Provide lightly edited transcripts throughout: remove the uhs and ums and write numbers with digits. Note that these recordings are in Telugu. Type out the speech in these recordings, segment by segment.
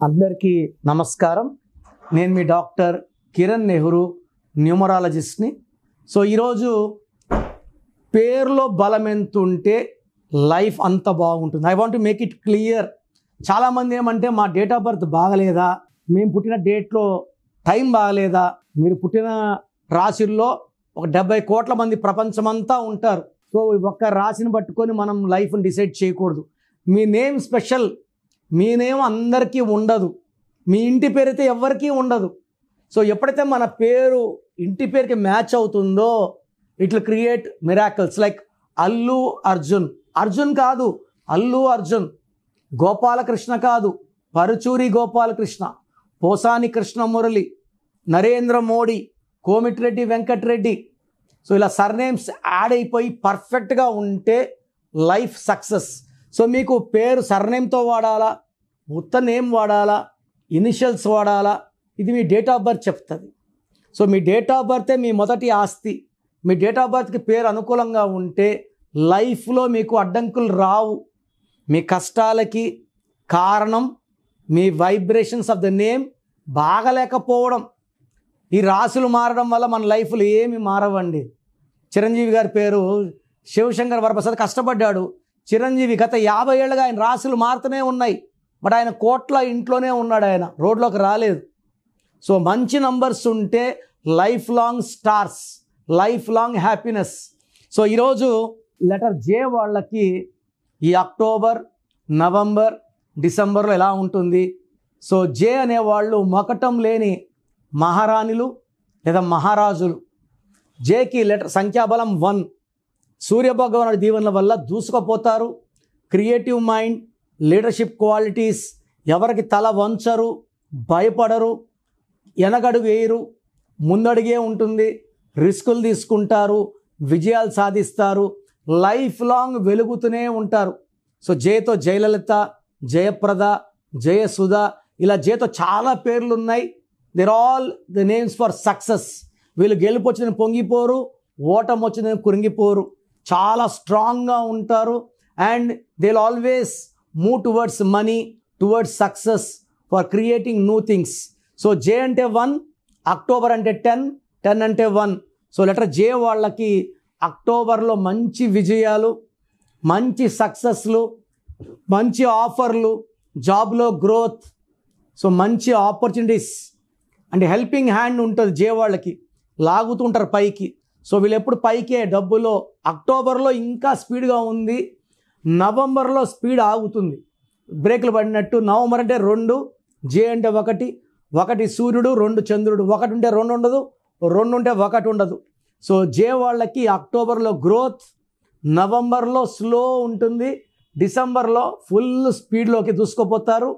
అందరికీ నమస్కారం. నేను మీ డాక్టర్ కిరణ్ నెహ్రూ, న్యూమరాలజిస్ట్ని. సో ఈరోజు పేరులో బలం ఎంత ఉంటే లైఫ్ అంత బాగుంటుంది. I want to make it clear. చాలామంది ఏమంటే మా డేట్ ఆఫ్ బర్త్ బాగలేదా, మేము పుట్టిన డేట్లో టైం బాగలేదా, మీరు పుట్టిన రాశుల్లో ఒక 70 కోట్ల మంది ప్రపంచమంతా ఉంటారు. సో ఒక్క రాశిని పట్టుకొని మనం లైఫ్ని డిసైడ్ చేయకూడదు. మీ నేమ్ స్పెషల్, మీ నేమ్ అందరికీ ఉండదు, మీ ఇంటి పేరు అయితే ఎవరికీ ఉండదు. సో ఎప్పుడైతే మన పేరు ఇంటి పేరుకి మ్యాచ్ అవుతుందో it will create miracles. Like Allu Arjun, Arjun కాదు అల్లు అర్జున్, గోపాలకృష్ణ కాదు పరుచూరి గోపాలకృష్ణ, పోసాని కృష్ణమురళి, నరేంద్ర మోడీ, కోమిటిరెడ్డి వెంకటరెడ్డి. సో ఇలా సర్నేమ్స్ యాడ్ అయిపోయి పర్ఫెక్ట్గా ఉంటే లైఫ్ సక్సెస్. సో మీకు పేరు సర్నేమ్తో వాడాలా, ఉత్త నేమ్ వాడాలా, ఇనిషియల్స్ వాడాలా, ఇది మీ డేట్ ఆఫ్ బర్త్ చెప్తుంది. సో మీ డేట్ ఆఫ్ బర్తే మీ మొదటి ఆస్తి. మీ డేట్ ఆఫ్ బర్త్కి పేరు అనుకూలంగా ఉంటే లైఫ్లో మీకు అడ్డంకులు రావు. మీ కష్టాలకి కారణం మీ వైబ్రేషన్స్ ఆఫ్ ద నేమ్ బాగలేకపోవడం. ఈ రాశులు మారడం వల్ల మన లైఫ్లో ఏమి మారవండి. చిరంజీవి గారి పేరు శివశంకర్ వరప్రసాద్, కష్టపడ్డాడు. చిరంజీవి గత 50 ఏళ్ళుగా ఆయన రాశులు మారుతూనే ఉన్నాయి. బట్ ఆయన కోట్ల ఇంట్లోనే ఉన్నాడు, ఆయన రోడ్లోకి రాలేదు. సో మంచి నంబర్స్ ఉంటే life long stars, life long happiness. So ఈరోజు లెటర్ జే వాళ్ళకి ఈ అక్టోబర్, నవంబర్, డిసెంబర్లో ఎలా ఉంటుంది? సో జే అనేవాళ్ళు మొకటం లేని మహారాణులు లేదా మహారాజులు. జేకి లెటర్ సంఖ్యాబలం 1. సూర్యభగవానుడి దీవెనల వల్ల దూసుకుపోతారు. క్రియేటివ్ మైండ్, లీడర్షిప్ క్వాలిటీస్, ఎవరికి తల వంచరు, భయపడరు, వెనకడుగు వేయరు, ముందడుగే ఉంటుంది, రిస్కులు తీసుకుంటారు, విజయాలు సాధిస్తారు, లైఫ్ లాంగ్ వెలుగుతూనే ఉంటారు. సో జేతో జయలలిత, జయప్రద, జయసుధ, ఇలా జేతో చాలా పేర్లు ఉన్నాయి. They're all the names for success. వీళ్ళు గెలుపు వచ్చిందని పొంగిపోరు, ఓటం వచ్చిందని కురింగిపోరు, చాలా స్ట్రాంగ్గా ఉంటారు. And they will always move towards money, towards success, for creating new things. So J అంటే 1, అక్టోబర్ అంటే 10, 10 అంటే 1. సో లెటర్ జే వాళ్ళకి అక్టోబర్లో మంచి విజయాలు, మంచి సక్సెస్లు, మంచి ఆఫర్లు, జాబ్లో గ్రోత్, సో మంచి ఆపర్చునిటీస్ అంటే హెల్పింగ్ హ్యాండ్ ఉంటుంది జే వాళ్ళకి, లాగుతూ ఉంటారు పైకి. సో వీళ్ళు ఎప్పుడు పైకే డబ్బులో. అక్టోబర్లో ఇంకా స్పీడ్గా ఉంది, నవంబర్లో స్పీడ్ ఆగుతుంది, బ్రేకులు పడినట్టు. నవంబర్ అంటే 2, జే అంటే 1, 1 సూర్యుడు, 2 చంద్రుడు. 1 ఉంటే 2 ఉండదు, 2 ఉంటే 1 ఉండదు. సో జే వాళ్ళకి అక్టోబర్లో గ్రోత్, నవంబర్లో స్లో ఉంటుంది, డిసెంబర్లో ఫుల్ స్పీడ్లోకి దూసుకుపోతారు.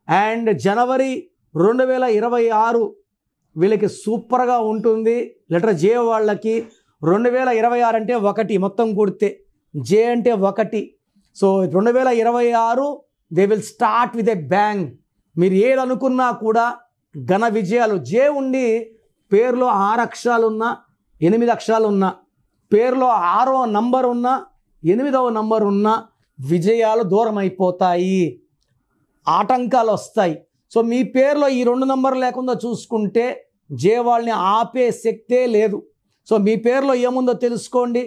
అండ్ జనవరి 2026 వీళ్ళకి సూపర్గా ఉంటుంది. లెటర్ జే వాళ్ళకి 2026 అంటే 1 మొత్తం కూడితే, జే అంటే 1. So 2026 they will start with a bang. మీరు ఏది అనుకున్నా కూడా ఘన విజయాలు. జే ఉండి పేరులో 6 అక్షరాలు ఉన్నా, 8 అక్షరాలు ఉన్నా, పేరులో 6వ నంబర్ ఉన్నా, 8వ నంబర్ ఉన్నా విజయాలు దూరం అయిపోతాయి, ఆటంకాలు వస్తాయి. సో మీ పేరులో ఈ 2 నంబర్లు లేకుండా చూసుకుంటే జే వాళ్ళని ఆపే శక్తే లేదు. సో మీ పేరులో ఏముందో తెలుసుకోండి.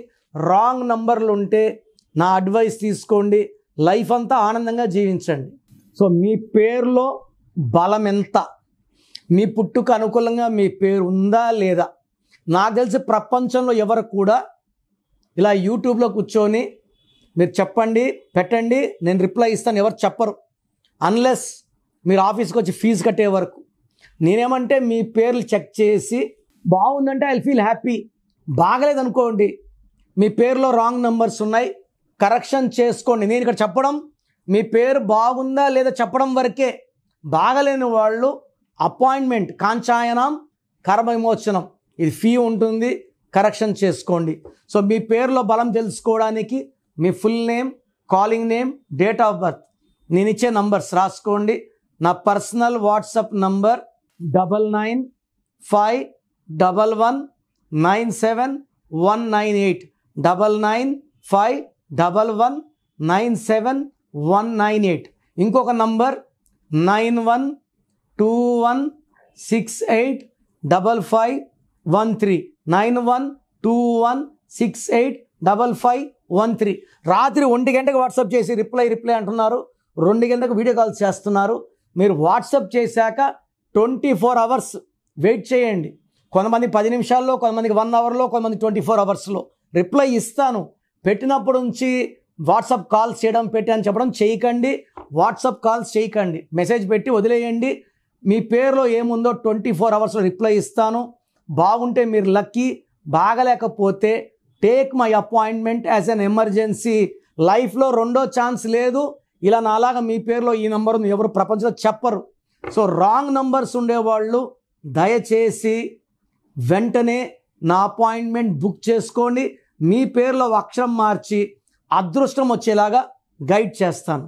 రాంగ్ నంబర్లు ఉంటే నా అడ్వైస్ తీసుకోండి, లైఫ్ అంతా ఆనందంగా జీవించండి. సో మీ పేరులో బలం ఎంత, మీ పుట్టుకు అనుకూలంగా మీ పేరు ఉందా లేదా? నాకు తెలిసి ప్రపంచంలో ఎవరు కూడా ఇలా యూట్యూబ్లో కూర్చొని మీరు చెప్పండి, పెట్టండి, నేను రిప్లై ఇస్తాను ఎవరు చెప్పరు, అన్లెస్ మీరు ఆఫీస్కి వచ్చి ఫీజు కట్టే వరకు. నేనేమంటే మీ పేర్లు చెక్ చేసి బాగుందంటే ఐ ఫీల్ హ్యాపీ. బాగలేదనుకోండి, మీ పేరులో రాంగ్ నెంబర్స్ ఉన్నాయి, కరెక్షన్ చేసుకోండి. నేను ఇక్కడ చెప్పడం మీ పేరు బాగుందా లేదా చెప్పడం వరకే. బాగలేని వాళ్ళు అపాయింట్మెంట్, కాంచాయనం, కర్మ విమోచనం, ఇది ఫీ ఉంటుంది, కరెక్షన్ చేసుకోండి. సో మీ పేరులో బలం తెలుసుకోవడానికి మీ full name, calling name, date of birth, నేను ఇచ్చే నంబర్స్ రాసుకోండి. నా పర్సనల్ వాట్సాప్ నంబర్ 9951197198, 9951197198. ఇంకొక నంబర్ 9121685513 9121685513. రాత్రి 1 గంటకు వాట్సాప్ చేసి రిప్లై అంటున్నారు, 2 గంటలకు వీడియో కాల్ చేస్తున్నారు. మీరు వాట్సాప్ చేశాక 24 అవర్స్ వెయిట్ చేయండి. కొంతమంది 10 నిమిషాల్లో, కొంతమందికి 1 అవర్లో, కొంతమంది 24 అవర్స్లో రిప్లై ఇస్తాను. పెట్టినప్పుడు నుంచి వాట్సాప్ కాల్స్ చేయడం అని చెప్పడం చేయకండి. వాట్సాప్ కాల్స్ చేయకండి, మెసేజ్ పెట్టి వదిలేయండి. మీ పేరులో ఏముందో 24 అవర్స్లో రిప్లై ఇస్తాను. బాగుంటే మీరు లక్కీ, బాగలేకపోతే take my appointment as an emergency. లైఫ్లో రెండో ఛాన్స్ లేదు. ఇలా నాలాగా మీ పేరులో ఈ నంబర్ ఉంది ఎవరు ప్రపంచంలో చెప్పరు. సో రాంగ్ నంబర్స్ ఉండేవాళ్ళు దయచేసి వెంటనే నా అపాయింట్మెంట్ బుక్ చేసుకోండి. మీ పేరులో అక్షరం మార్చి అదృష్టం వచ్చేలాగా గైడ్ చేస్తాను.